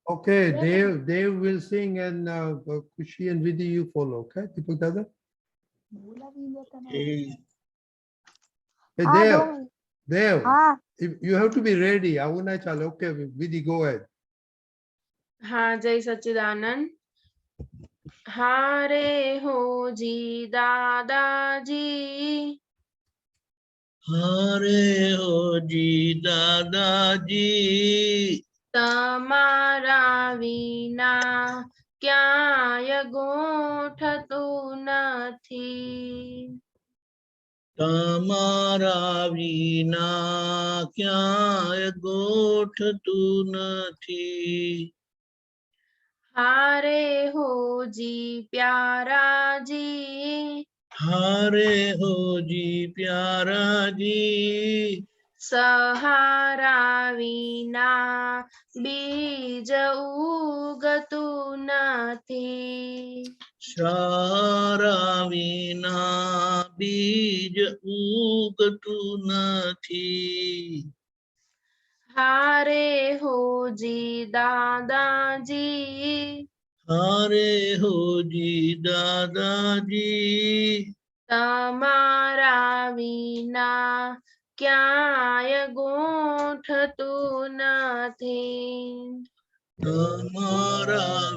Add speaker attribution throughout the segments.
Speaker 1: Okay, Dev will sing and Kushi and Vidhi you follow. Okay, Deepak Dada.
Speaker 2: Eh,
Speaker 1: Hey Dev, you have to be ready. Avuna chale. Okay, Vidhi, go ahead.
Speaker 3: हाँ जय सच्चिदानंद। हारे हो जी दादाजी,
Speaker 2: हारे हो जी दादाजी,
Speaker 3: તમારા વિના ક્યાંય ગોઠતું નથી.
Speaker 2: તમારા વિના ક્યાંય ગોઠતું નથી.
Speaker 3: હારે હોજી પ્યારાજી,
Speaker 2: હારે હોજી પ્યારાજી,
Speaker 3: સહારા વિના બીજ ઉગતું નથી.
Speaker 2: સારા વિના બીજ ઉગતું નથી.
Speaker 3: હારે હોજી દાદાજી,
Speaker 2: હારે હોજી દાદાજી,
Speaker 3: તમારા વિના ક્યાંય ગોઠતું નથી.
Speaker 2: તમારા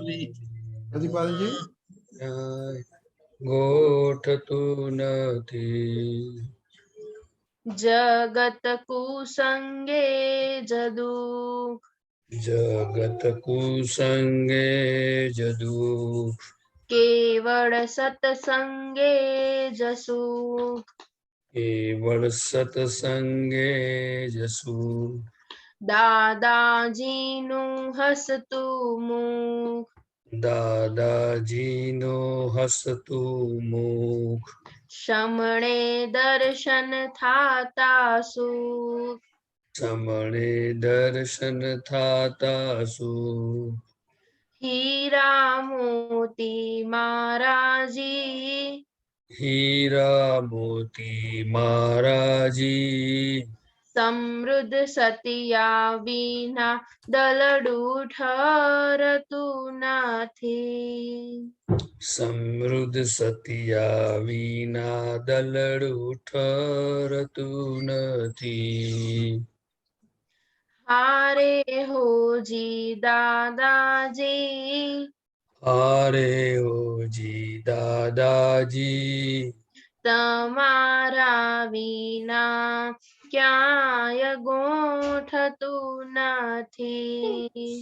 Speaker 1: Pradipalanji.
Speaker 4: ગોઠતું નથી.
Speaker 3: જગત કુસંગે જદુક,
Speaker 4: જગત કુસંગે જદુક,
Speaker 3: કેવળ સત્સંગે જસુક.
Speaker 4: કેવળ સત્સંગે જસુ,
Speaker 3: દાદાજીનું હસતું મુખ,
Speaker 4: દાદાજીનો હસતું મુખ,
Speaker 3: શમણે દર્શન થાતા સુખ.
Speaker 4: સમણે દર્શન થાતા સુખ.
Speaker 3: હીરા મોતી મારાજી,
Speaker 4: હીરા મોતી મહારાજી,
Speaker 3: સમૃદ્ધ સતિયા વિના દલડું ઠરતું નથી.
Speaker 4: સમૃદ્ધ સતિયા વિના દલડું ઠરતું નથી.
Speaker 3: હારે હોજી દાદાજી,
Speaker 4: હારે હોજી દાદાજી,
Speaker 3: તમારા વિના ક્યાંય ગોઠતું નથી.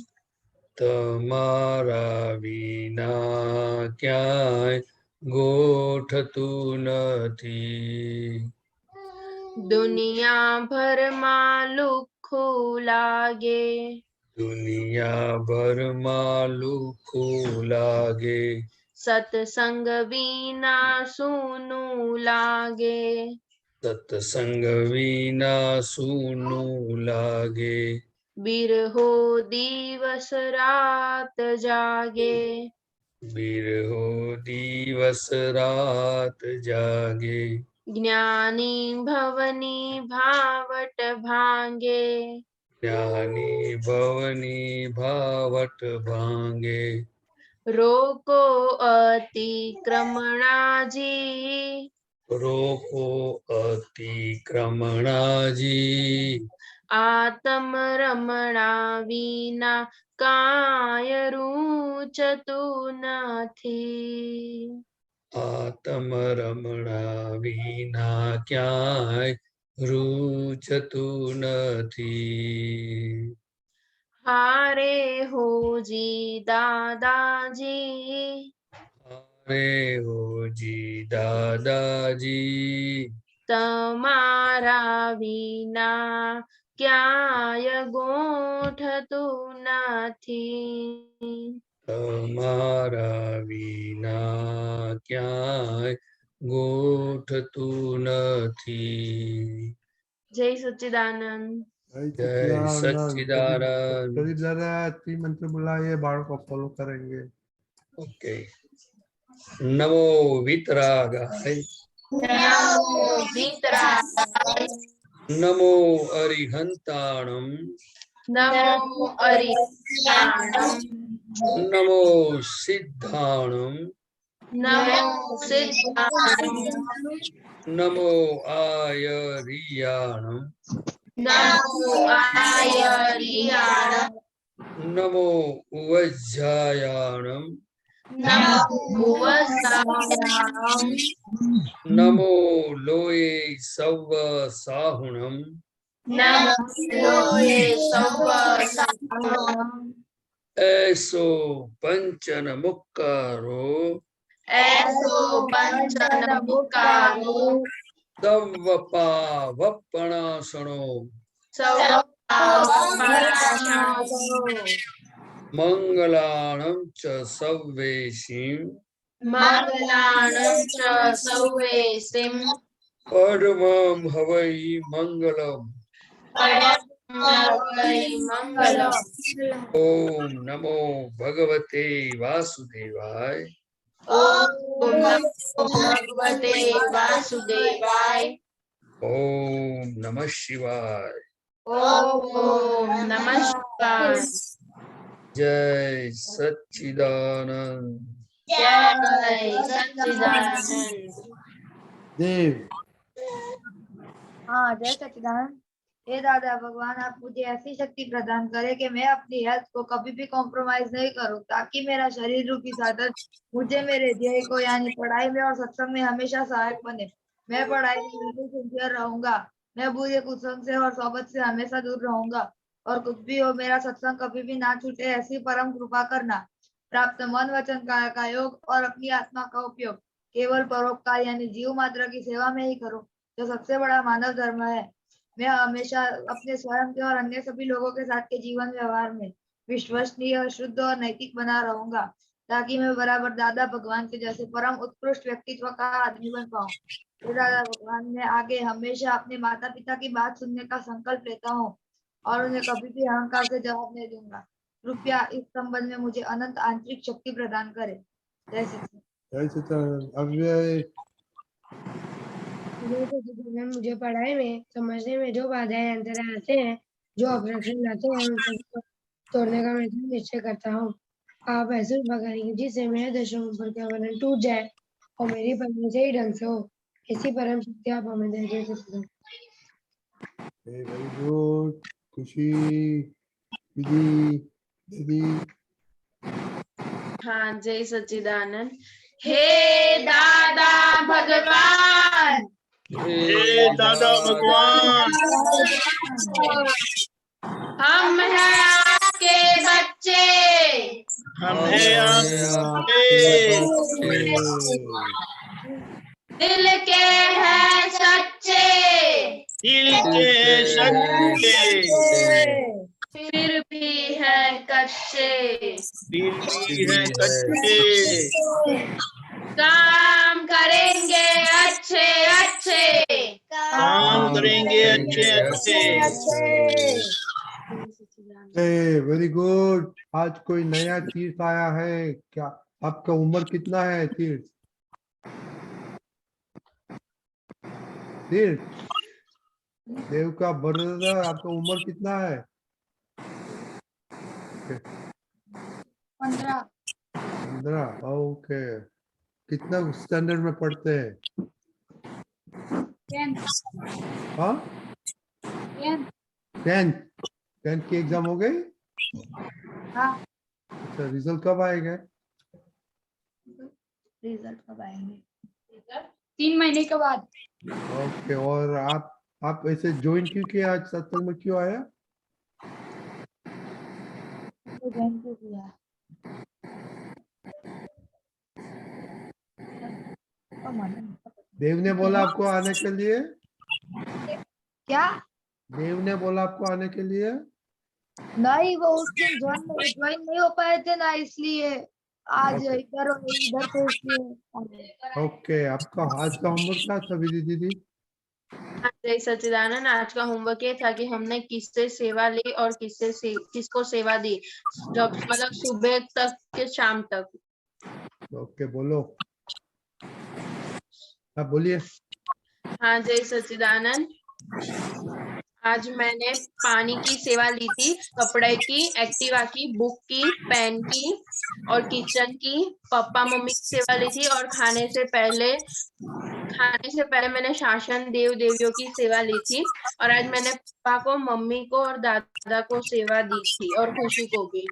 Speaker 4: તમારા વિના ક્યાંય ગોઠતું નથી.
Speaker 3: દુનિયાભરમાં લુખ્ખું લાગે,
Speaker 4: દુનિયાભરમાં લુખ્ખું લાગે,
Speaker 3: સત્સંગ વિના સૂનું લાગે.
Speaker 4: સત્સંગ વિના સૂનું લાગે,
Speaker 3: બિરહો દિવસ રાત જાગે,
Speaker 4: બિરહો દિવસ રાત જાગે,
Speaker 3: જ્ઞાની ભવની ભાવટ ભાંગે.
Speaker 4: જ્ઞાની ભવની ભાવટ ભાંગે.
Speaker 3: રોકો અતિક્રમણાજી,
Speaker 4: રોકો અતિક્રમણાજી,
Speaker 3: આત્મ રમણા વિના કાય રૂચતું નથી.
Speaker 4: આત્મ રમણા વિના ક્યાંય રૂચતું નથી.
Speaker 3: હારે હોજી દાદાજી,
Speaker 4: હારે હોજી દાદાજી,
Speaker 3: તમારા વિના ક્યાંય ગોઠતું નથી.
Speaker 4: તમારા વિના ક્યાંય ગોઠતું નથી.
Speaker 3: જય સચ્ચિદાનંદ.
Speaker 4: जय सच्चिदानंद.
Speaker 1: प्रदीप दादा मंत्र बुलाइए, बालक को फॉलो करेंगे.
Speaker 4: ओके. नमो वितरागाय,
Speaker 3: નમો વિતરાગાય,
Speaker 4: नमो अरिहंताणम,
Speaker 3: नमो अरियाणम
Speaker 4: नमो सिद्धाणम
Speaker 3: नमो सिद्धाणम
Speaker 4: नमो आयरियाणम
Speaker 3: नमो आयरियाणम
Speaker 4: नमो उवज्जायाणम
Speaker 3: नमो वसायाणम
Speaker 4: नमो लोये सव्व साहुणम
Speaker 3: नमो ये सवसाणम
Speaker 4: ऐसो पंचन मुक्कारो
Speaker 3: ऐसो पंचन मुक्कारो
Speaker 4: सव्व पावपणासनो
Speaker 3: सवपावपणाशनो
Speaker 4: मंगलाणं च सव्वेशीं
Speaker 3: मंगलाणं च सौवेसिं
Speaker 4: परमं हवै मंगलम्
Speaker 3: परमं मंगलम्
Speaker 4: ओम नमो भगवते वासुदेवाय
Speaker 3: ओम नमो भगवते वासुदेवाय
Speaker 4: ओम नमः शिवाय
Speaker 3: ओम नमः शिवाय
Speaker 1: जय
Speaker 4: जय सच्चिदानंद
Speaker 3: जय सच्चिदानंद
Speaker 1: देव।
Speaker 5: हाँ, जय सच्चिदानंद। हे दादा भगवान, आप मुझे ऐसी शक्ति प्रदान करें कि मैं अपनी हेल्थ को कभी भी कॉम्प्रोमाइज नहीं करूं, ताकि मेरा शरीर रूपी साधन मुझे मेरे ध्येय को यानी पढ़ाई में और सत्संग में हमेशा सहायक बने। मैं पढ़ाई में बिल्कुल सिंसियर रहूंगा। मैं बुरे कुसंग से और सोबत से हमेशा दूर रहूंगा, और कुछ भी हो मेरा सत्संग कभी भी ना छूटे, ऐसी परम कृपा करना। प्राप्त मन वचन का योग और अपनी आत्मा का उपयोग केवल परोपकार यानी जीव मात्र की सेवा में ही करो, जो सबसे बड़ा मानव धर्म है। मैं हमेशा अपने स्वयं के और अन्य सभी लोगों के साथ के जीवन व्यवहार में विश्वसनीय, शुद्ध और नैतिक बना रहूंगा, ताकि मैं बराबर दादा भगवान के जैसे परम उत्कृष्ट व्यक्तित्व का आदमी बन पाऊं। तो दादा भगवान, मैं आगे हमेशा अपने माता पिता की बात सुनने का संकल्प लेता हूँ और उन्हें कभी भी अहंकार से जवाब नहीं दूंगा। कृपया इस संबंध में मुझे अनंत आंतरिक शक्ति प्रदान करें। जय श्री कृष्ण।
Speaker 1: जय सच्चिदानंद। अव्यय।
Speaker 6: मुझे पढ़ाई में समझने में जो बाधाएं अंतर आते हैं, जो ऑब्जेक्शन आते हैं, उन सबको तोड़ने का मैं निश्चय करता हूँ। आप ऐसे कृपा करेंगे जिससे मेरे दर्शनों पर का वर्णन टूट जाए और मेरी पत्नी सही ढंग से हो। इसी परम शक्ति आप हमें दे। जय सच्चिदानंद।
Speaker 1: Very good. खुशी दीदी दीदी।
Speaker 3: हाँ, जय सच्चिदानंद। हे दादा भगवान,
Speaker 2: हे दादा भगवान,
Speaker 3: हम हैं आपके बच्चे,
Speaker 2: हम हैं आपके
Speaker 3: दिल के हैं सच्चे,
Speaker 2: दिल के सच्चे,
Speaker 3: फिर भी हैं कच्चे,
Speaker 2: दिल भी है कच्चे,
Speaker 3: काम करेंगे अच्छे अच्छे,
Speaker 2: काम करेंगे अच्छे अच्छे।
Speaker 1: Very good. आज कोई नया तीर्थ आया है क्या? आपका उम्र कितना है तीर्थ? तीर्थ देव का ब्रदर, आपका उम्र कितना है? 15। ओके। कितना स्टैंडर्ड में पढ़ते हैं? 10th की एग्जाम हो गई?
Speaker 5: हाँ,
Speaker 1: अच्छा, रिजल्ट कब आएगा?
Speaker 5: रिजल्ट कब आएंगे? 3 महीने के बाद।
Speaker 1: ओके। और आप ऐसे ज्वाइन क्यों किया? आज सत्संग में क्यों आया? देव ने बोला आपको आने के लिए?
Speaker 5: क्या?
Speaker 1: देव ने बोला आपको आने के लिए?
Speaker 5: नहीं, वो उस दिन ज्वाइन नहीं हो पाए थे ना, इसलिए आज
Speaker 1: Okay.
Speaker 5: इधर से इसलिए।
Speaker 1: ओके। आपका आज का होमवर्क क्या था विधि दीदी?
Speaker 3: जय सच्चिदानंद। आज का होमवर्क ये था कि हमने किससे सेवा ली और किसको सेवा दी, जब मतलब सुबह तक के शाम तक।
Speaker 1: ओके, बोलो। आप बोलिए।
Speaker 3: हाँ, जय सच्चिदानंद। आज मैंने पानी की सेवा ली थी, कपड़े की, एक्टिवा की, बुक की, पेन की और किचन की। पापा मम्मी की सेवा ली थी और खाने से पहले मैंने शासन देव देवियों की सेवा ली थी। और आज मैंने पापा को, मम्मी को और दादा को सेवा दी थी और खुशी को भी।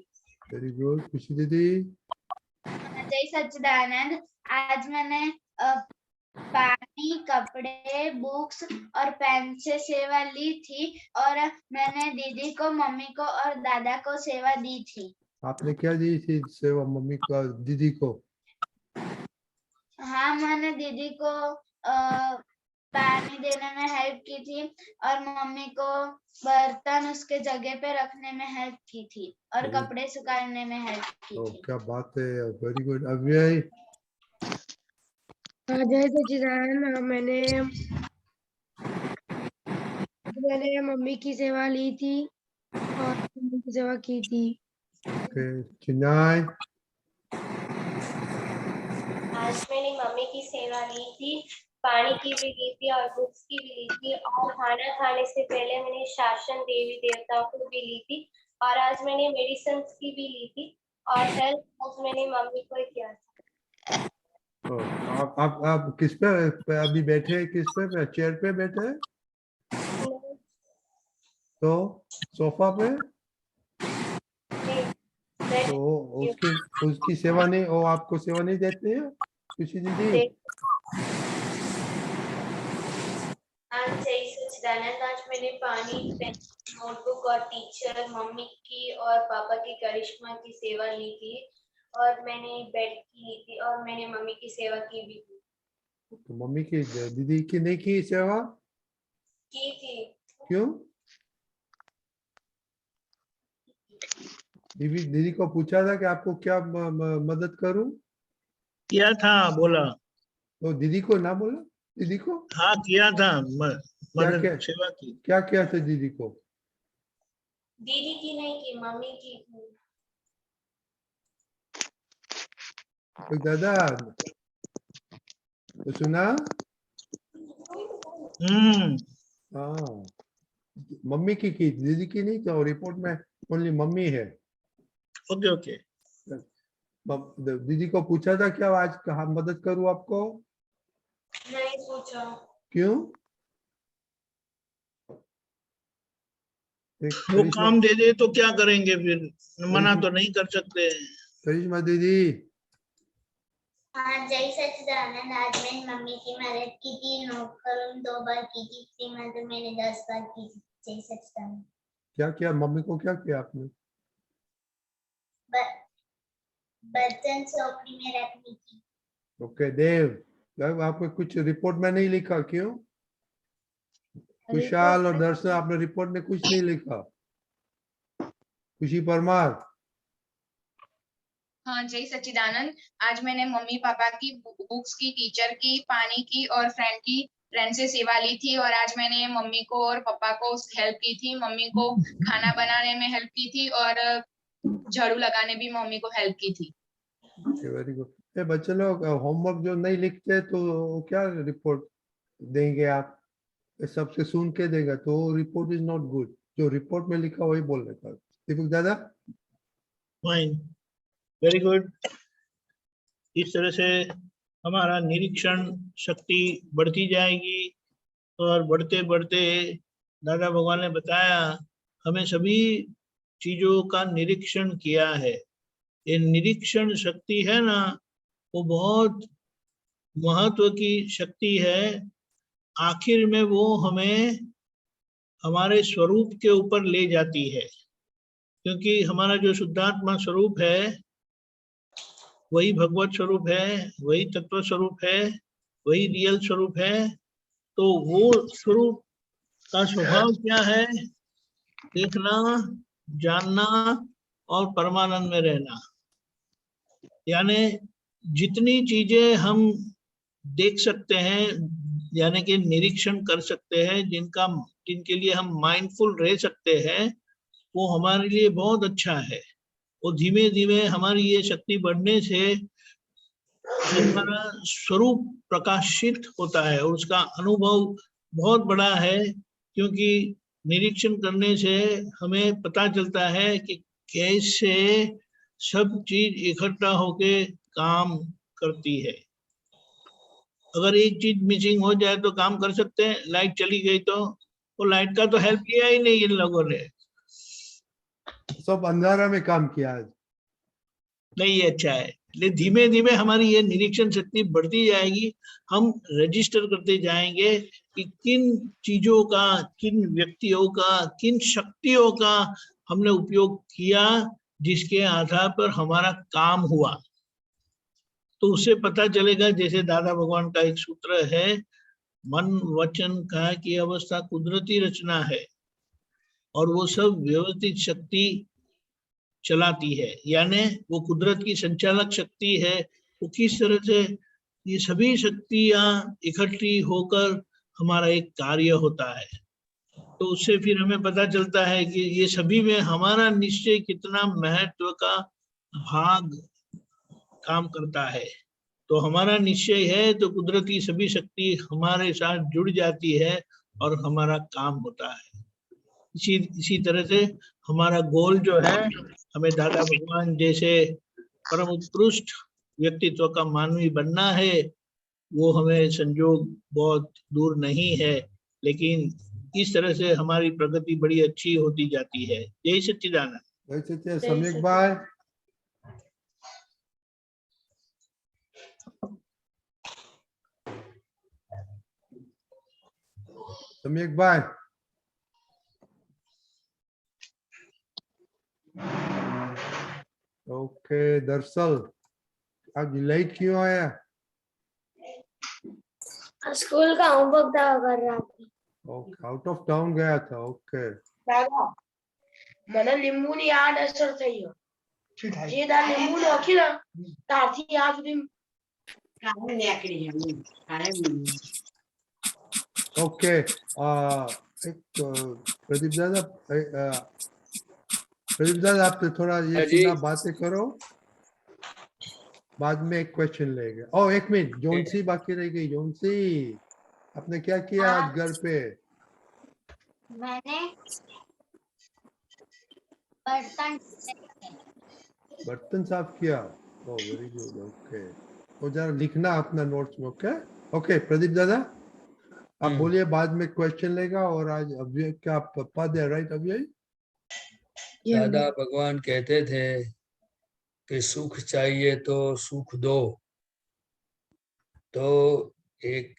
Speaker 1: वेरी गुड, खुशी दीदी।
Speaker 5: जय सच्चिदानंद। आज मैंने पानी, कपड़े, बुक्स और पेन से सेवा ली थी और मैंने दीदी को, मम्मी को और दादा को सेवा दी थी।
Speaker 1: आपने क्या दी थी सेवा मम्मी को, दीदी को?
Speaker 5: हाँ, मैंने दीदी को पानी देने में हेल्प की थी और मम्मी को बर्तन उसके जगह पे रखने में हेल्प की थी और कपड़े सुखाने में हेल्प की थी।
Speaker 1: क्या बात है, वेरी गुड। अव्यय?
Speaker 6: जय सच्चिदानंद। मैंने मम्मी की सेवा ली थी और मम्मी की सेवा की थी।
Speaker 1: ओके, चिन्नाई?
Speaker 7: आज मैंने मम्मी की सेवा ली थी, पानी की भी ली थी और बुक्स की भी ली थी और खाना खाने से पहले मैंने शासन देवी देवताओं को भी ली थी और आज मैंने मेडिसिन की भी ली थी और हेल्प आज मैंने मम्मी को किया था।
Speaker 1: आप किस पे अभी बैठे हैं? किस पे चेयर पे बैठे हैं? तो सोफा पे? तो उसकी सेवा नहीं, वो आपको सेवा नहीं देते हैं खुशी दीदी?
Speaker 7: आज जय सच्चिदानंद। आज मैंने पानी, पेन, नोटबुक और टीचर, मम्मी की और पापा की, करिश्मा की सेवा ली थी और मैंने बेड की ली थी और मैंने मम्मी की सेवा की भी थी।
Speaker 1: तो मम्मी की, दीदी की नहीं की सेवा?
Speaker 7: की थी।
Speaker 1: क्यों? दीदी को पूछा था कि आपको क्या मदद करूं?
Speaker 2: किया था, बोला।
Speaker 1: तो दीदी को ना बोला? दीदी को
Speaker 2: हाँ किया था, मदद
Speaker 1: क्या
Speaker 2: सेवा की।
Speaker 1: क्या किया था दीदी को?
Speaker 7: दीदी की नहीं की, मम्मी की थी।
Speaker 1: तो दादा तो सुना? हाँ, मम्मी की दीदी की नहीं, तो रिपोर्ट में ओनली मम्मी है।
Speaker 2: Okay okay.
Speaker 1: दीदी को पूछा था क्या आज कहाँ मदद करूं आपको?
Speaker 7: नहीं पूछा।
Speaker 1: क्यों?
Speaker 2: वो काम दे दे तो क्या करेंगे फिर, मना तो नहीं कर सकते।
Speaker 1: करिश्मा दीदी?
Speaker 7: हाँ जय सच्चिदानंद। आज मैंने मम्मी की मदद की थी, नोट कलम 2 बार की थी, फ्री मदद मैंने 10 बार की थी। जय सच्चिदानंद।
Speaker 1: क्या किया मम्मी को, क्या किया आपने?
Speaker 7: बर्तन चौकड़ी में रखनी थी।
Speaker 1: ओके देव, आपने कुछ रिपोर्ट में नहीं लिखा, क्यों? कुशाल और दर्शन आपने रिपोर्ट में कुछ नहीं लिखा। खुशी परमार?
Speaker 8: हाँ जय सच्चिदानंद। आज मैंने मम्मी पापा की, बुक्स की, टीचर की, पानी की और फ्रेंड से सेवा ली थी और आज मैंने मम्मी को और पापा को हेल्प की थी। मम्मी को खाना बनाने में हेल्प की थी और झाड़ू लगाने भी मम्मी को हेल्प की थी।
Speaker 1: Very good. बच्चे लोग होमवर्क जो नहीं लिखते तो क्या रिपोर्ट देंगे आप? सबसे सुन के देगा तो रिपोर्ट इज नॉट गुड। जो रिपोर्ट में लिखा वही बोलने का। दीपक दादा?
Speaker 2: Fine, very good. इस तरह से हमारा निरीक्षण शक्ति बढ़ती जाएगी और बढ़ते बढ़ते दादा भगवान ने बताया हमें सभी चीजों का निरीक्षण किया है। ये निरीक्षण शक्ति है ना, वो बहुत महत्व की शक्ति है। आखिर में वो हमें हमारे स्वरूप के ऊपर ले जाती है, क्योंकि हमारा जो शुद्धात्मा स्वरूप है वही भगवत स्वरूप है, वही तत्व स्वरूप है, वही रियल स्वरूप है। तो वो स्वरूप का स्वभाव क्या है? देखना, जानना और परमानंद में रहना। यानी जितनी चीजें हम देख सकते हैं, यानी कि निरीक्षण कर सकते हैं, जिनके लिए हम माइंडफुल रह सकते हैं, वो हमारे लिए बहुत अच्छा है। वो धीमे धीमे हमारी ये शक्ति बढ़ने से हमारा स्वरूप प्रकाशित होता है और उसका अनुभव बहुत बड़ा है, क्योंकि निरीक्षण करने से हमें पता चलता है कि कैसे सब चीज इकट्ठा होके काम करती है। अगर एक चीज मिसिंग हो जाए तो काम कर सकते हैं, लाइट चली गई तो वो लाइट का तो हेल्प किया ही नहीं इन लोगों ने।
Speaker 1: सब अंधारा में काम किया आज।
Speaker 2: नहीं, ये अच्छा है, लेकिन धीमे धीमे हमारी ये निरीक्षण शक्ति बढ़ती जाएगी। हम रजिस्टर करते जाएंगे कि किन चीजों का, किन व्यक्तियों का, किन शक्तियों का हमने उपयोग किया, जिसके आधार पर हमारा काम हुआ। तो उससे पता चलेगा, जैसे दादा भगवान का एक सूत्र है, मन वचन काया की अवस्था कुदरती रचना है और वो सब व्यवस्थित शक्ति चलाती है, यानी वो कुदरत की संचालक शक्ति है। वो किस तरह से ये सभी शक्तियां इकट्ठी होकर हमारा एक कार्य होता है। तो उससे फिर हमें पता चलता है कि ये सभी में हमारा निश्चय कितना महत्व का भाग काम करता है। तो हमारा निश्चय है तो कुदरत की सभी शक्ति हमारे साथ जुड़ जाती है और हमारा काम होता है। इसी तरह से हमारा गोल जो है, हमें दादा भगवान जैसे परम उत्कृष्ट व्यक्तित्व का मानवी बनना है। वो हमें संजोग बहुत दूर नहीं है, लेकिन इस तरह से हमारी प्रगति बड़ी अच्छी होती जाती है। जय सच्चिदानंद।
Speaker 1: जय सच्चिदानंद। सम्यक भाई। सम्यक भाई। ओके दरअसल आज लेट क्यों आया?
Speaker 9: स्कूल का होमवर्क कर रहा था।
Speaker 1: ओके, आउट ऑफ टाउन गया था। ओके
Speaker 6: દાદા મને લીંબુની આડ અસર થઈ ગયો. જે દા લીંબુ નાખી ને ત્યારથી આ સુધી
Speaker 1: ओके एक प्रदीप दादा, प्रदीप दादा आप तो थोड़ा ये
Speaker 4: जी।
Speaker 1: सीधा बातें करो, बाद में एक क्वेश्चन लेंगे। ओ एक मिनट, जोनसी बाकी रह गई। जोनसी आपने क्या किया आज घर पे?
Speaker 9: मैंने
Speaker 1: बर्तन साफ किया। ओ वेरी गुड। ओके तो जरा लिखना अपना नोट्स में। ओके ओके प्रदीप दादा आप बोलिए, बाद में क्वेश्चन लेगा। और आज अव्यय क्या पद है, राइट? अव्यय
Speaker 4: दादा भगवान कहते थे कि सुख चाहिए तो सुख दो। तो एक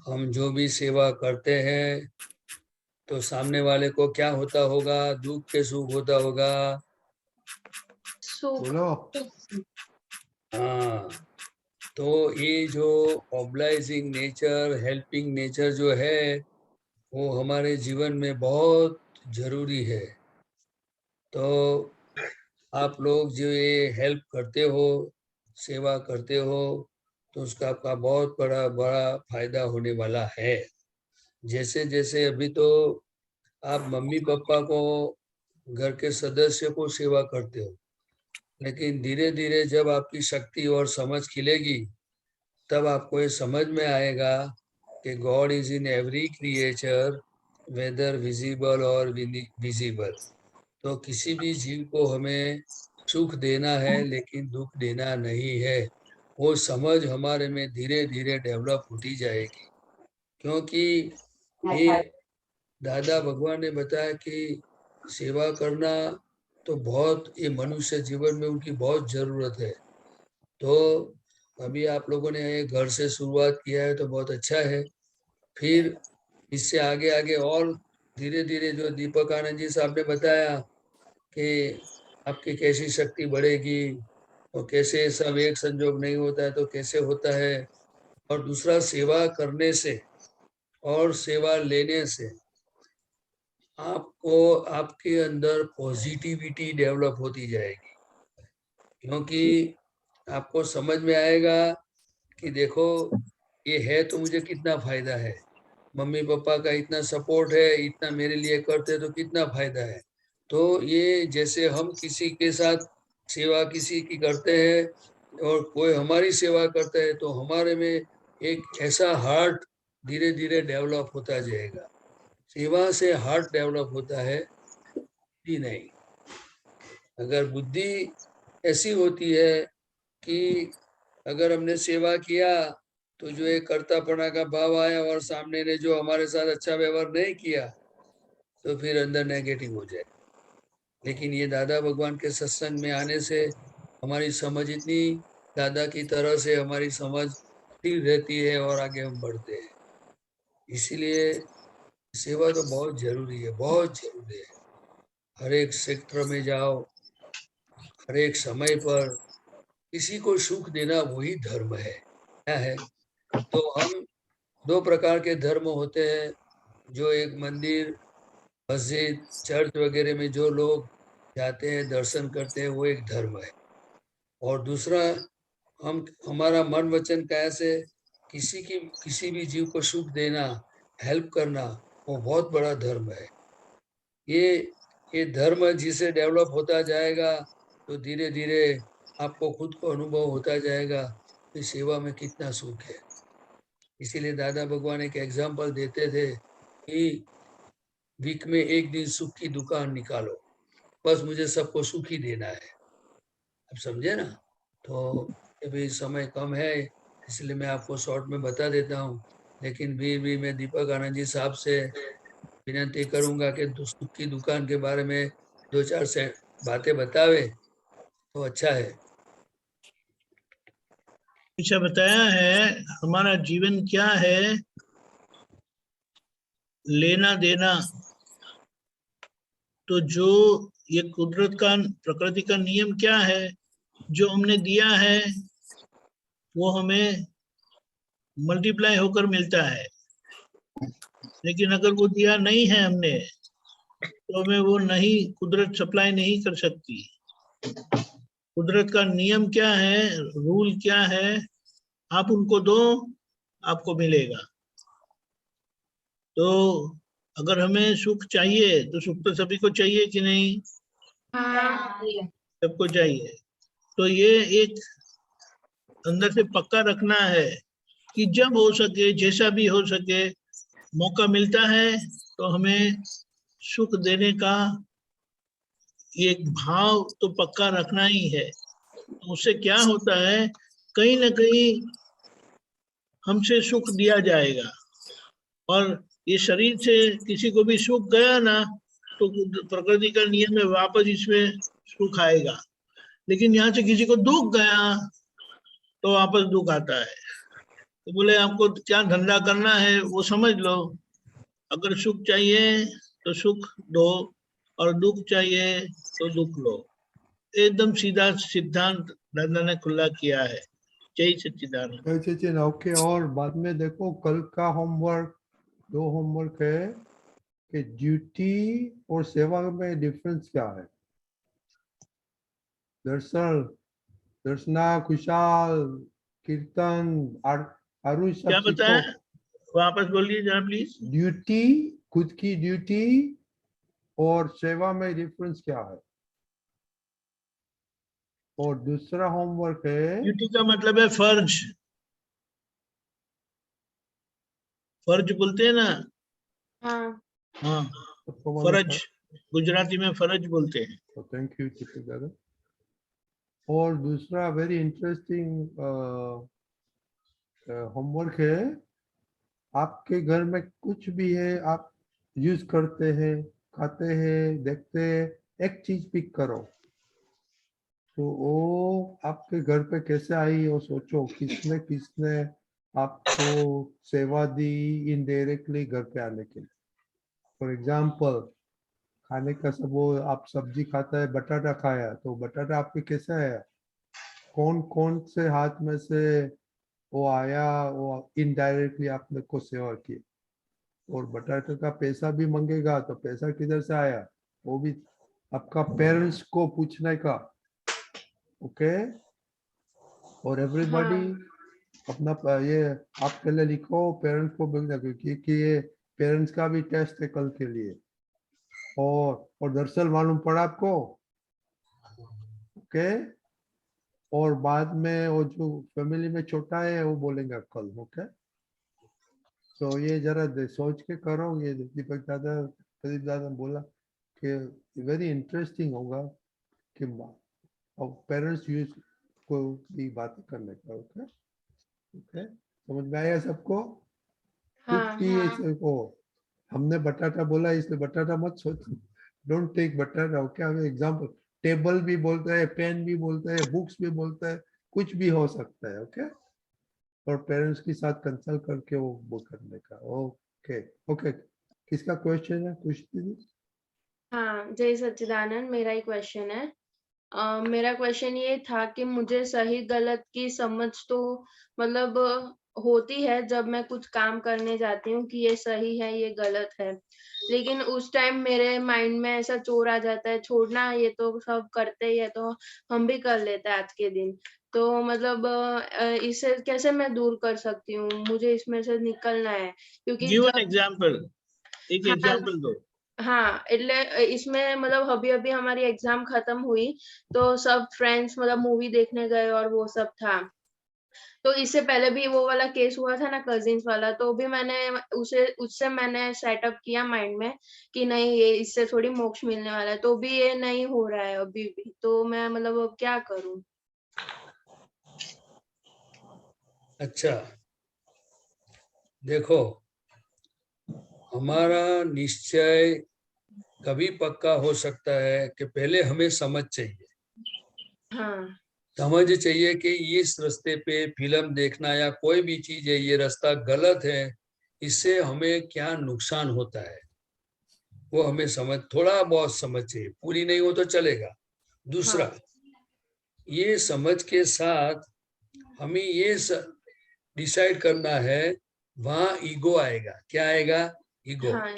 Speaker 4: हम जो भी सेवा करते हैं तो सामने वाले को क्या होता होगा? दुख के सुख होता होगा।
Speaker 1: बोलो।
Speaker 4: हाँ, तो ये जो ऑब्लाइजिंग नेचर, हेल्पिंग नेचर जो है, वो हमारे जीवन में बहुत जरूरी है। तो आप लोग जो ये हेल्प करते हो, सेवा करते हो, तो उसका आपका बहुत बड़ा फायदा होने वाला है। जैसे जैसे अभी तो आप मम्मी पापा को, घर के सदस्य को सेवा करते हो, लेकिन धीरे धीरे जब आपकी शक्ति और समझ खिलेगी, तब आपको ये समझ में आएगा कि God is in every creature, weather visible और विजिबल। तो किसी भी जीव को हमें सुख देना है, लेकिन दुख देना नहीं है। वो समझ हमारे में धीरे धीरे डेवलप होती जाएगी, क्योंकि ये दादा भगवान ने बताया कि सेवा करना तो बहुत, ये मनुष्य जीवन में उनकी बहुत जरूरत है। तो अभी आप लोगों ने ये घर से शुरुआत किया है तो बहुत अच्छा है। फिर इससे आगे आगे और धीरे धीरे, जो दीपक आनंद जी साहब ने बताया कि आपकी कैसी शक्ति बढ़ेगी और कैसे सब एक संजोग नहीं होता है तो कैसे होता है। और दूसरा, सेवा करने से और सेवा लेने से आपको, आपके अंदर पॉजिटिविटी डेवलप होती जाएगी, क्योंकि आपको समझ में आएगा कि देखो ये है तो मुझे कितना फायदा है, मम्मी पापा का इतना सपोर्ट है, इतना मेरे लिए करते तो कितना फायदा है। तो ये जैसे हम किसी के साथ सेवा किसी की करते हैं और कोई हमारी सेवा करता है, तो हमारे में एक ऐसा हार्ट धीरे धीरे डेवलप होता जाएगा। सेवा से हार्ट डेवलप होता है, बुद्धि नहीं। अगर बुद्धि ऐसी होती है कि अगर हमने सेवा किया तो जो एक कर्तापना का भाव आया और सामने ने जो हमारे साथ अच्छा व्यवहार नहीं किया तो फिर अंदर नेगेटिव हो जाए। लेकिन ये दादा भगवान के सत्संग में आने से हमारी समझ इतनी दादा की तरह से हमारी समझ स्थिर रहती है और आगे हम बढ़ते हैं। इसीलिए सेवा तो बहुत जरूरी है, बहुत जरूरी है। हर एक सेक्टर में जाओ, हर एक समय पर किसी को सुख देना वही धर्म है। क्या है? तो हम दो प्रकार के धर्म होते हैं, जो एक मंदिर, मस्जिद, चर्च वगैरह में जो लोग जाते हैं, दर्शन करते हैं, वो एक धर्म है। और दूसरा, हम हमारा मन वचन काया से किसी भी जीव को सुख देना, हेल्प करना, वो बहुत बड़ा धर्म है। ये धर्म जिसे डेवलप होता जाएगा तो धीरे धीरे आपको खुद को अनुभव होता जाएगा कि सेवा में कितना सुख है। इसीलिए दादा भगवान एक एग्जाम्पल देते थे कि वीक में एक दिन सुख की दुकान निकालो, बस मुझे सबको सुख ही देना है। अब समझे ना? तो अभी समय कम है इसलिए मैं आपको शॉर्ट में बता देता हूँ, लेकिन भी मैं दीपक आनंद जी साहब से विनती करूंगा कि सुख की दुकान के बारे में 2-4 से बातें बतावे तो अच्छा है।
Speaker 2: अच्छा बताया है, हमारा जीवन क्या है, लेना देना। तो जो ये कुदरत का, प्रकृति का नियम क्या है, जो हमने दिया है वो हमें मल्टीप्लाई होकर मिलता है। लेकिन अगर वो दिया नहीं है हमने, तो हमें वो नहीं, कुदरत सप्लाई नहीं कर सकती। कुदरत का नियम क्या है, रूल क्या है, आप उनको दो, आपको मिलेगा। तो अगर हमें सुख चाहिए तो सुख तो सभी को चाहिए कि नहीं? सबको चाहिए। तो ये एक अंदर से पक्का रखना है कि जब हो सके, जैसा भी हो सके, मौका मिलता है तो हमें सुख देने का एक भाव तो पक्का रखना ही है। उससे क्या होता है, कहीं ना कहीं हमसे सुख दिया जाएगा। और ये शरीर से किसी को भी सुख गया ना, तो प्रकृति का नियम है वापस इसमें सुख आएगा। लेकिन यहाँ से किसी को दुख गया तो वापस दुख आता है। तो बोले आपको क्या धंधा करना है वो समझ लो। अगर सुख चाहिए तो सुख दो, और दुख चाहिए तो दुख लो। एकदम सीधा सिद्धांत दादा ने खुला किया है। जय सच्चिदानंद।
Speaker 1: जय सचिन। ओके, और बाद में देखो कल का होमवर्क, 2 होमवर्क है कि ड्यूटी और सेवा में डिफरेंस क्या है। दर्शना, खुशाल, कीर्तन, आरुष सब
Speaker 2: क्या
Speaker 1: सीखो।
Speaker 2: बताया, वापस बोलिए जरा प्लीज।
Speaker 1: ड्यूटी, खुद की ड्यूटी और सेवा में डिफरेंस क्या है। और दूसरा होमवर्क है,
Speaker 2: ड्यूटी का मतलब है फर्ज। फर्ज बोलते हैं ना।
Speaker 3: हाँ।
Speaker 2: हाँ,
Speaker 1: सबको मालूम
Speaker 2: फर्ज, गुजराती में फर्ज बोलते हैं।
Speaker 1: तो थैंक यू चित्तू दादा। और दूसरा वेरी इंटरेस्टिंग होमवर्क है, आपके घर में कुछ भी है, आप यूज करते हैं, खाते हैं, देखते हैं, एक चीज पिक करो तो वो आपके घर पे कैसे आई वो सोचो। किसने किसने आपको सेवा दी इनडायरेक्टली घर पे आने के लिए। फॉर एग्जाम्पल, खाने का सब वो आप सब्जी खाता है, बटाटा खाया तो बटाटा आपके कैसे आया, कौन कौन से हाथ में से वो आया, वो इनडायरेक्टली आपने को सेवा की। और बटाटे का पैसा भी मांगेगा तो पैसा किधर से आया, वो भी आपका पेरेंट्स को पूछने का। ओके, और एवरीबॉडी अपना ये आप पहले लिखो, पेरेंट्स को बोलना, क्योंकि ये पेरेंट्स का भी टेस्ट है कल के लिए। और दरअसल मालूम पड़ा आपको। ओके, और बाद में वो जो फैमिली में छोटा है वो बोलेगा कल। ओके, तो ये जरा सोच के करो। ये दीपक दादा, प्रदीप दादा बोला कि वेरी इंटरेस्टिंग होगा कि पेरेंट्स यूज को भी बात करने का। ओके ओके, समझ में आया सबको?
Speaker 3: हाँ,
Speaker 1: कुछ भी को हमने बटाटा बोला इसलिए बटाटा मत सोचो, डोंट टेक बटाटा। ओके, हमें एग्जांपल टेबल भी बोलता है, पेन भी बोलता है, बुक्स भी बोलता है, कुछ भी हो सकता है। ओके, और पेरेंट्स के साथ कंसल्ट करके वो करने का। ओके ओके, किसका क्वेश्चन है? कुछ दीदी?
Speaker 3: हाँ, जय सच्चिदानंद, मेरा ही क्वेश्चन है। मेरा क्वेश्चन ये था कि मुझे सही गलत की समझ तो मतलब होती है जब मैं कुछ काम करने जाती हूँ कि ये सही है, ये गलत है। लेकिन उस टाइम मेरे माइंड में ऐसा चोर आ जाता है, छोड़ना, ये तो सब करते ही है, तो हम भी कर लेते हैं आज के दिन। तो मतलब इसे कैसे मैं दूर कर सकती हूँ? मुझे इसमें से निकलना है, क्योंकि
Speaker 2: गिव एन
Speaker 3: जब
Speaker 2: एग्जांपल, एक
Speaker 3: हाँ,
Speaker 2: एग्जांपल दो।
Speaker 3: हाँ, એટલે इसमें मतलब अभी-अभी हमारी एग्ज़ाम खत्म हुई, तो सब फ्रेंड्स मतलब मूवी देखने गए और वो सब था। तो इससे पहले भी वो वाला केस हुआ था ना कज़िन्स वाला, तो भी मैंने उससे मैंने सेटअप किया माइंड में कि नहीं, ये इससे थोड़ी मोक्ष मिलने वाला है, तो भी ये नहीं हो रहा है अभी भी। तो मैं मतलब अब क्या करूँ?
Speaker 4: अच्छा, देखो, हमारा निश्चय कभी पक्का हो सकता है कि पहले हमें समझ चाहिए।
Speaker 3: हाँ,
Speaker 4: समझ चाहिए कि इस रास्ते पे फिल्म देखना या कोई भी चीज है, ये रास्ता गलत है, इससे हमें क्या नुकसान होता है, वो हमें समझ, थोड़ा बहुत समझ चाहिए, पूरी नहीं हो तो चलेगा। दूसरा,
Speaker 3: हाँ,
Speaker 4: ये समझ के साथ हमें ये डिसाइड करना है, वहां ईगो आएगा। क्या आएगा? ईगो।
Speaker 3: हाँ,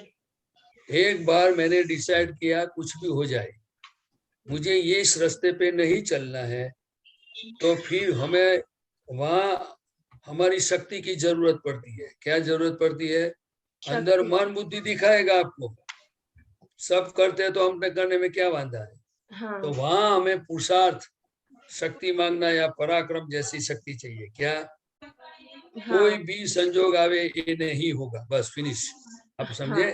Speaker 4: एक बार मैंने डिसाइड किया कुछ भी हो जाए, मुझे ये इस रास्ते पे नहीं चलना है, तो फिर हमें वहां हमारी शक्ति की जरूरत पड़ती है। क्या जरूरत पड़ती है? अंदर
Speaker 3: शक्ति,
Speaker 4: मन बुद्धि दिखाएगा आपको, सब करते हैं तो हमने करने में क्या बांधा है।
Speaker 3: हाँ,
Speaker 4: तो वहां हमें पुरुषार्थ, शक्ति मांगना या पराक्रम जैसी शक्ति चाहिए। क्या? कोई
Speaker 3: हाँ,
Speaker 4: भी संजोग आवे ये नहीं होगा, बस फिनिश। आप समझे?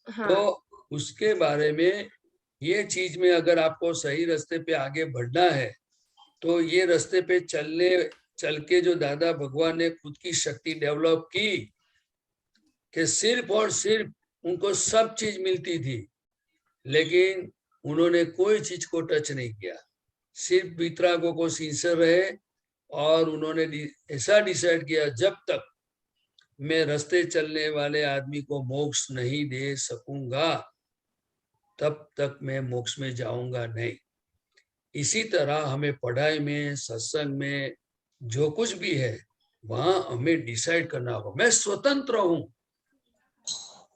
Speaker 3: हाँ,
Speaker 4: तो
Speaker 3: हाँ,
Speaker 4: उसके बारे में, ये चीज में अगर आपको सही रास्ते पे आगे बढ़ना है, तो ये रास्ते पे चल के जो दादा भगवान ने खुद की शक्ति डेवलप की, कि सिर्फ और सिर्फ उनको सब चीज मिलती थी, लेकिन उन्होंने कोई चीज को टच नहीं किया, सिर्फ वितरागों को सिंसियर रहे। और उन्होंने ऐसा डिसाइड किया, जब तक मैं रास्ते चलने वाले आदमी को मोक्ष नहीं दे सकूंगा, तब तक मैं मोक्ष में जाऊंगा नहीं। इसी तरह हमें पढ़ाई में, सत्संग में, जो कुछ भी है, वहां हमें डिसाइड करना होगा, मैं स्वतंत्र हूं।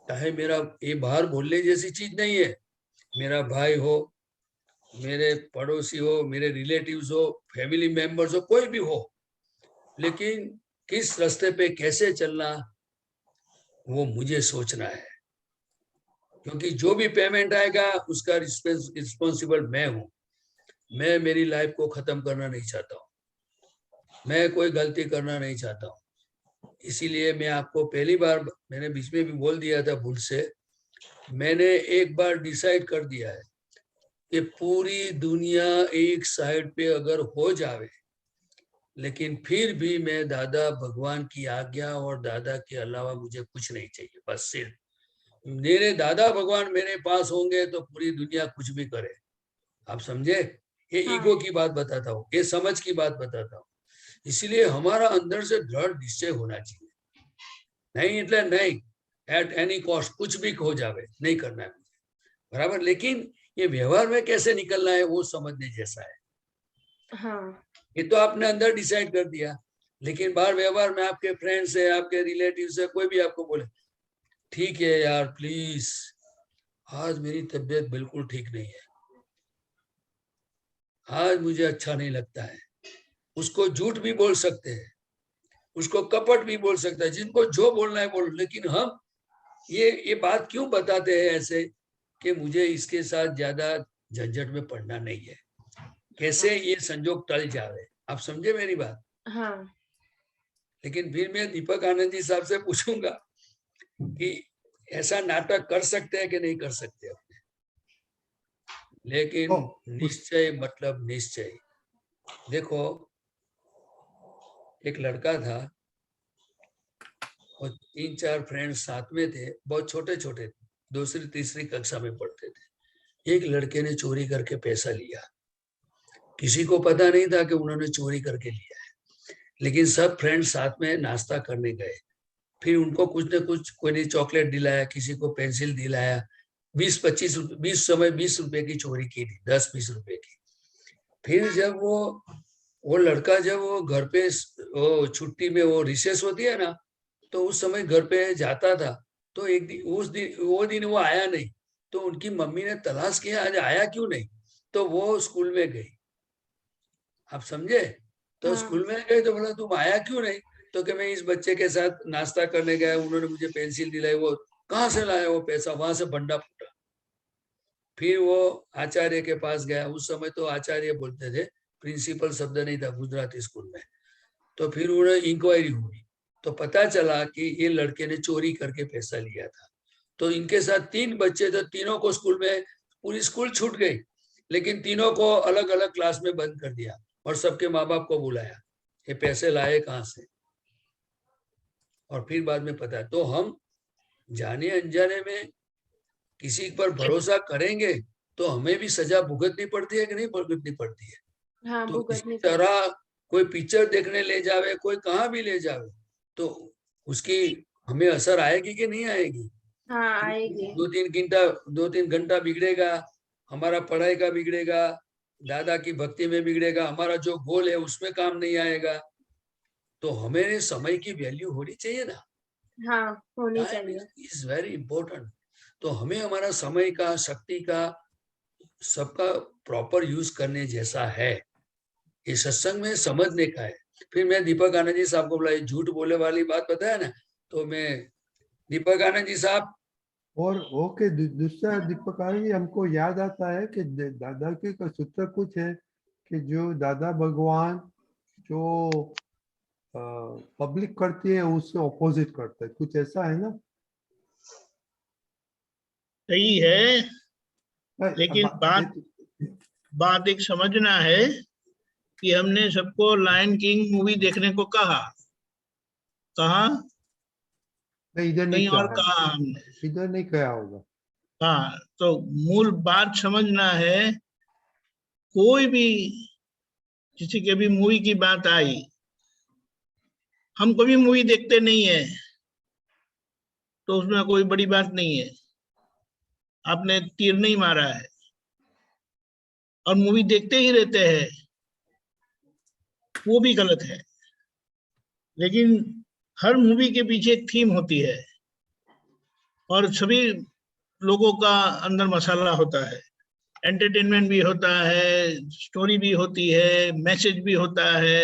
Speaker 4: चाहे मेरा ये बाहर बोलने जैसी चीज नहीं है, मेरा भाई हो, मेरे पड़ोसी हो, मेरे रिलेटिव्स हो, फैमिली मेंबर्स हो, कोई भी हो, लेकिन किस रास्ते पे कैसे चलना, वो मुझे सोचना है। क्योंकि जो भी पेमेंट आएगा उसका रिस्पॉन्सिबल मैं हूं। मैं मेरी लाइफ को खत्म करना नहीं चाहता हूँ, मैं कोई गलती करना नहीं चाहता हूँ। इसीलिए मैं आपको पहली बार, मैंने बीच में भी बोल दिया था भूल से, मैंने एक बार डिसाइड कर दिया है कि पूरी दुनिया एक साइड पे अगर हो जावे, लेकिन फिर भी मैं दादा भगवान की आज्ञा और दादा के अलावा मुझे कुछ नहीं चाहिए। बस सिर्फ मेरे दादा भगवान मेरे पास होंगे तो पूरी दुनिया कुछ भी करे। आप समझे? ये
Speaker 3: हाँ,
Speaker 4: ईगो की बात बताता हूँ, ये समझ की बात बताता हूँ। इसलिए हमारा अंदर से दृढ़ निश्चय होना चाहिए, नहीं એટલે नहीं, एट एनी कॉस्ट, कुछ भी हो जावे, नहीं करना है मुझे, बराबर। लेकिन ये व्यवहार में कैसे निकलना है वो समझने जैसा है।
Speaker 3: हाँ,
Speaker 4: ये तो आपने अंदर डिसाइड कर दिया, लेकिन बाहर व्यवहार में आपके फ्रेंड्स है, आपके रिलेटिव्स है, कोई भी आपको बोले ठीक है यार प्लीज, आज मेरी तबीयत बिल्कुल ठीक नहीं है, आज मुझे अच्छा नहीं लगता है, उसको झूठ भी बोल सकते हैं, उसको कपट भी बोल सकता है, जिनको जो बोलना है बोलो। लेकिन हम ये बात क्यों बताते हैं ऐसे, कि मुझे इसके साथ ज्यादा झंझट में पड़ना नहीं है, कैसे ये संजोग टल जावे। आप समझे मेरी बात?
Speaker 3: हाँ,
Speaker 4: लेकिन फिर मैं दीपक आनंद जी साहब से पूछूंगा कि ऐसा नाटक कर सकते हैं कि नहीं कर सकते अपने, लेकिन निश्चय मतलब निश्चय। देखो, एक लड़का था और 3-4 फ्रेंड्स साथ में थे, बहुत छोटे छोटे थे, 2री-3री कक्षा में पढ़ते थे। एक लड़के ने चोरी करके पैसा लिया, किसी को पता नहीं था कि उन्होंने चोरी करके लिया है, लेकिन सब फ्रेंड्स साथ में नाश्ता करने गए। फिर उनको कुछ न कुछ, कोई ने चॉकलेट दिलाया, किसी को पेंसिल दिलाया, 20-25 रुपए, 20 रुपए की चोरी की थी, 10-20 रुपए की। फिर जब वो लड़का जब वो घर पे वो छुट्टी में वो रिसेस होती है ना, तो उस समय घर पे जाता था, तो एक दिन वो दिन वो आया नहीं, तो उनकी मम्मी ने तलाश किया आज आया क्यों नहीं, तो वो स्कूल में गई। आप समझे? तो स्कूल में गए तो बोला तुम आया क्यों नहीं, तो कि मैं इस बच्चे के साथ नाश्ता करने गया, उन्होंने मुझे पेंसिल दिलाई, वो कहाँ से लाया वो पैसा, वहां से भंडा फूटा। फिर वो आचार्य के पास गया, उस समय तो आचार्य बोलते थे, प्रिंसिपल शब्द नहीं था गुजराती स्कूल में। तो फिर उन्हें इंक्वायरी हुई, तो पता चला कि ये लड़के ने चोरी करके पैसा लिया था। तो इनके साथ 3 बच्चे थे, तीनों को स्कूल में, पूरी स्कूल छूट गई, लेकिन तीनों को अलग अलग क्लास में बंद कर दिया और सबके माँ बाप को बुलाया, ये पैसे लाए कहाँ से। और फिर बाद में पता, तो हम जाने अनजाने में किसी पर भरोसा करेंगे तो हमें भी सजा भुगतनी पड़ती है कि नहीं भुगतनी पड़ती है।
Speaker 3: हाँ,
Speaker 4: तो
Speaker 3: भुगतनी
Speaker 4: इसी तरह कोई पिक्चर देखने ले जावे, कोई कहाँ भी ले जावे, तो उसकी हमें असर आएगी कि नहीं आएगी?
Speaker 3: हाँ, आएगी।
Speaker 4: 2-3 घंटा बिगड़ेगा, हमारा पढ़ाई का बिगड़ेगा, दादा की भक्ति में बिगड़ेगा, हमारा जो गोल है उसमें काम नहीं आएगा। तो हमें समय की वैल्यू होनी चाहिए ना,
Speaker 3: हाँ, होनी
Speaker 4: टाइम
Speaker 3: चाहिए।
Speaker 4: Is very important. तो हमें हमारा समय का, शक्ति का, सबका प्रॉपर यूज करने जैसा है, ये सत्संग में समझने का है। फिर मैं दीपक आनंद जी साहब को बोला, झूठ बोले वाली बात पता है ना, तो मैं दीपक आनंद जी साहब,
Speaker 1: और ओके, दूसरा दीपक आनंद जी, हमको याद आता है कि दादा के का सूत्र कुछ है कि जो दादा भगवान जो पब्लिक करती है उससे ऑपोजिट करता है, कुछ ऐसा है ना?
Speaker 2: सही है, लेकिन
Speaker 1: ये
Speaker 2: बात एक समझना है कि हमने सबको लायन किंग मूवी देखने को कहा
Speaker 1: नहीं, इधर नहीं
Speaker 2: कहीं और
Speaker 1: कहा,
Speaker 2: कहा हमने।
Speaker 1: इधर नहीं कहा होगा।
Speaker 2: हाँ, तो मूल बात समझना है, कोई भी किसी के भी मूवी की बात आई, हम कभी मूवी देखते नहीं है तो उसमें कोई बड़ी बात नहीं है, आपने तीर नहीं मारा है, और मूवी देखते ही रहते हैं, वो भी गलत है। लेकिन हर मूवी के पीछे एक थीम होती है और सभी लोगों का अंदर मसाला होता है, एंटरटेनमेंट भी होता है, स्टोरी भी होती है, मैसेज भी होता है।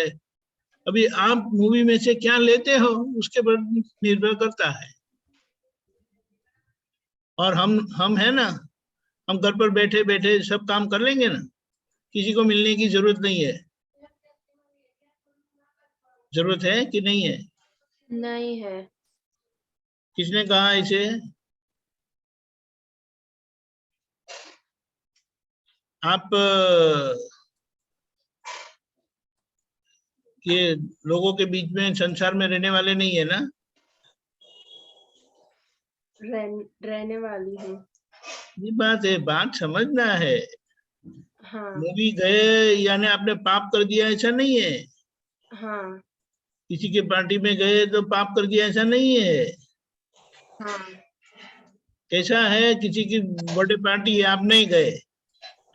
Speaker 2: अभी आप मूवी में से क्या लेते हो उसके पर निर्भर करता है। और हम है ना, हम घर पर बैठे बैठे सब काम कर लेंगे ना, किसी को मिलने की जरूरत नहीं है। जरूरत है कि नहीं है?
Speaker 3: नहीं है।
Speaker 2: किसने कहा इसे? आप ये लोगों के बीच में, संसार में रहने वाले नहीं है ना?
Speaker 3: रहने वाली है।
Speaker 2: ये बात है, बात समझना है।
Speaker 3: हाँ।
Speaker 2: मूवी गए यानी आपने पाप कर दिया, ऐसा नहीं है।
Speaker 3: हाँ।
Speaker 2: किसी के पार्टी में गए तो पाप कर दिया, ऐसा नहीं है।
Speaker 3: हाँ।
Speaker 2: कैसा है, किसी की बर्थडे पार्टी है, आप नहीं गए,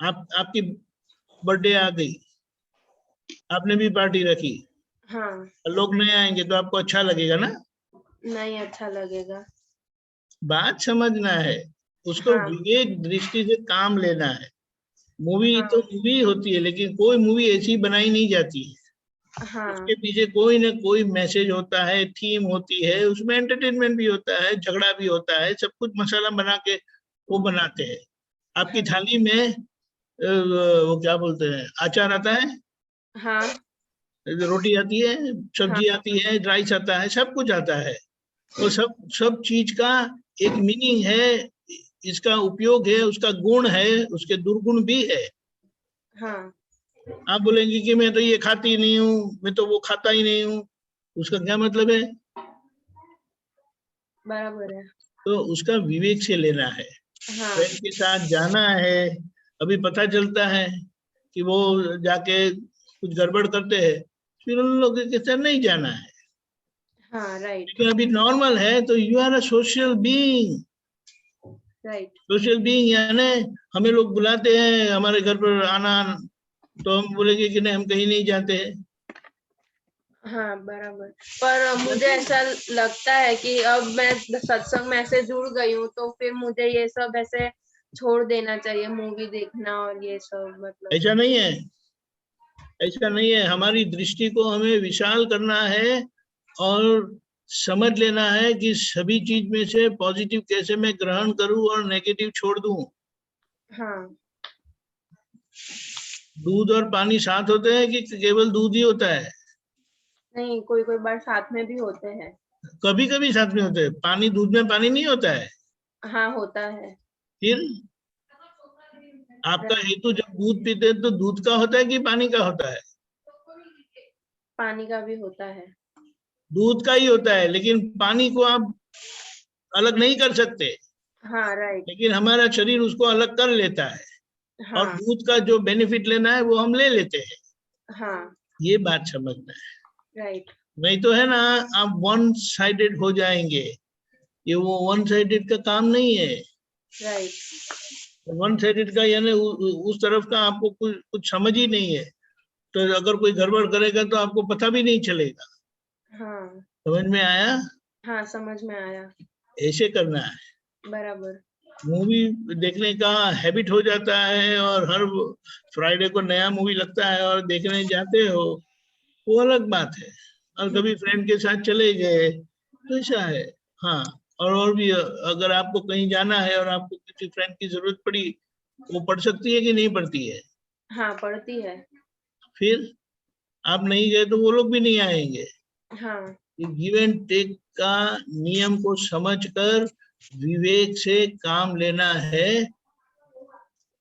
Speaker 2: आपकी बर्थडे आ गई, आपने भी पार्टी रखी,
Speaker 3: हाँ।
Speaker 2: लोग नहीं आएंगे तो आपको अच्छा लगेगा ना?
Speaker 3: नहीं अच्छा लगेगा।
Speaker 2: बात समझना है, उसको
Speaker 3: हाँ।
Speaker 2: विवेक दृष्टि से काम लेना है। मूवी
Speaker 3: हाँ।
Speaker 2: तो मूवी होती है, लेकिन कोई मूवी ऐसी बनाई नहीं जाती है,
Speaker 3: हाँ।
Speaker 2: उसके पीछे कोई ना कोई मैसेज होता है, थीम होती है, उसमें एंटरटेनमेंट भी होता है, झगड़ा भी होता है, सब कुछ मसाला बना के वो बनाते हैं। आपकी थाली में वो क्या बोलते हैं, अचार आता है?
Speaker 3: हाँ।
Speaker 2: रोटी आती है, सब्जी आती है, राइस आता है, सब कुछ आता है। तो सब चीज का एक मीनिंग है, इसका उपयोग है, उसका गुण है, उसके दुर्गुण भी है।
Speaker 3: हाँ
Speaker 2: आप बोलेंगे कि मैं तो ये खाती ही नहीं हूँ, मैं तो वो खाता ही नहीं हूँ, उसका क्या मतलब है?
Speaker 3: बराबर है।
Speaker 2: तो उसका विवेक से लेना है।
Speaker 3: हाँ
Speaker 2: फ्रेंड के साथ जाना है, अभी पता चलता है कि वो जाके कुछ गड़बड़ करते हैं, फिर उन लोगों के साथ नहीं जाना है।
Speaker 3: हाँ राइट
Speaker 2: लेकिन अभी नॉर्मल है तो you are a social being.
Speaker 3: Right.
Speaker 2: Social being यानी हमें लोग बुलाते हैं हमारे घर पर आना, तो हम बोलेंगे कि नहीं, हम कहीं नहीं जाते हैं।
Speaker 3: हाँ बराबर। पर मुझे ऐसा लगता है कि अब मैं सत्संग में ऐसे जुड़ गई हूँ तो फिर मुझे ये सब ऐसे छोड़ देना चाहिए, मूवी देखना और ये सब, मतलब।
Speaker 2: ऐसा नहीं है, ऐसा नहीं है। हमारी दृष्टि को हमें विशाल करना है और समझ लेना है कि सभी चीज में से पॉजिटिव कैसे मैं ग्रहण करूं और नेगेटिव छोड़ दूं।
Speaker 3: हाँ
Speaker 2: दूध और पानी साथ होते हैं कि केवल दूध ही होता है?
Speaker 3: नहीं, कोई कोई बार साथ में भी होते हैं।
Speaker 2: कभी कभी साथ में होते हैं। पानी, दूध में पानी नहीं होता है।
Speaker 3: हाँ होता है।
Speaker 2: फिर आपका हेतु जब दूध पीते हैं तो दूध का होता है कि पानी का होता है?
Speaker 3: पानी का भी होता है।
Speaker 2: दूध का ही होता है, लेकिन पानी को आप अलग नहीं कर सकते।
Speaker 3: हाँ राइट।
Speaker 2: लेकिन हमारा शरीर उसको अलग कर लेता है, और
Speaker 3: हाँ
Speaker 2: दूध का जो बेनिफिट लेना है वो हम ले लेते हैं।
Speaker 3: हाँ
Speaker 2: ये बात समझना है।
Speaker 3: राइट।
Speaker 2: नहीं तो है ना, आप वन साइडेड हो जाएंगे। ये वो वन साइडेड का काम नहीं है।
Speaker 3: राइट।
Speaker 2: वन साइडेड का यानी उस तरफ का आपको कुछ समझ ही नहीं है। तो अगर कोई गड़बड़ करेगा तो आपको पता भी नहीं चलेगा।
Speaker 3: हाँ
Speaker 2: समझ में आया?
Speaker 3: हाँ समझ में आया।
Speaker 2: ऐसे करना है।
Speaker 3: बराबर।
Speaker 2: मूवी देखने का हैबिट हो जाता है और हर फ्राइडे को नया मूवी लगता है और देखने जाते हो, वो अलग बात है। और कभी फ्रेंड के साथ चले गए तो ऐसा है। हाँ, और भी अगर आपको कहीं जाना है और आपको किसी फ्रेंड की जरूरत पड़ी, वो पड़ सकती है कि नहीं पड़ती है?
Speaker 3: हाँ पड़ती है।
Speaker 2: फिर आप नहीं गए तो वो लोग भी नहीं आएंगे।
Speaker 3: हाँ
Speaker 2: गिव एंड टेक का नियम को समझकर विवेक से काम लेना है।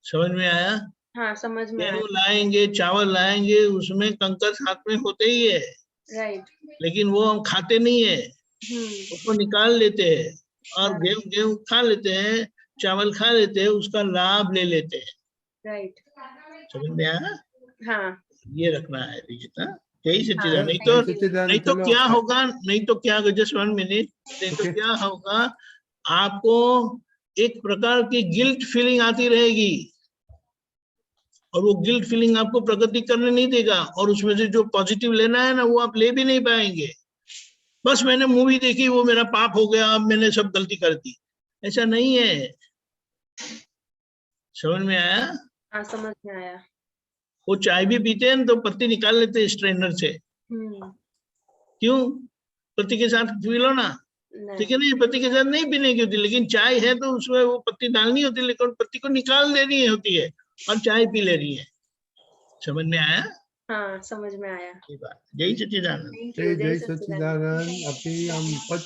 Speaker 2: समझ में आया?
Speaker 3: हाँ समझ में
Speaker 2: गेहूं
Speaker 3: आया।
Speaker 2: लाएंगे, चावल लाएंगे, उसमें कंकर साथ में होते ही है,
Speaker 3: राइट।
Speaker 2: लेकिन वो हम खाते नहीं है, उसको निकाल लेते हैं और गेहूं खा लेते हैं, चावल खा लेते हैं, उसका लाभ ले लेते हैं।
Speaker 3: राइट।
Speaker 2: समझ में आया?
Speaker 3: हाँ
Speaker 2: ये रखना है रिजिता। यही सच्चिदा।
Speaker 3: हाँ,
Speaker 2: नहीं
Speaker 1: जय
Speaker 2: तो
Speaker 1: सच्चिदानंद। चलो
Speaker 2: क्या होगा, नहीं तो क्या, जस्ट 1 मिनट, नहीं तो
Speaker 1: ओके।
Speaker 2: क्या होगा, आपको एक प्रकार की गिल्ट फीलिंग आती रहेगी और वो गिल्ट फीलिंग आपको प्रगति करने नहीं देगा, और उसमें से जो पॉजिटिव लेना है ना वो आप ले भी नहीं पाएंगे। बस मैंने मूवी देखी, वो मेरा पाप हो गया, अब मैंने सब गलती कर दी। ऐसा नहीं है। समझ में आया?
Speaker 3: हाँ समझ में आया।
Speaker 2: वो चाय भी पीते हैं तो पत्ती निकाल लेते हैं स्ट्रेनर से। क्यों? पत्ती के साथ पी लो ना, ठीक है?
Speaker 3: नहीं।
Speaker 2: नहीं, पत्ती के साथ नहीं पीने की होती, लेकिन चाय है तो उसमें वो पत्ती डालनी होती है, लेकिन पत्ती को निकाल देनी होती है और चाय पी ले रही है। समझ में आया?
Speaker 3: हाँ समझ में आया।
Speaker 2: ये बात। जय सच्चिदानंद।
Speaker 3: Thank you.
Speaker 1: जय सच्चिदानंद। अभी हम पद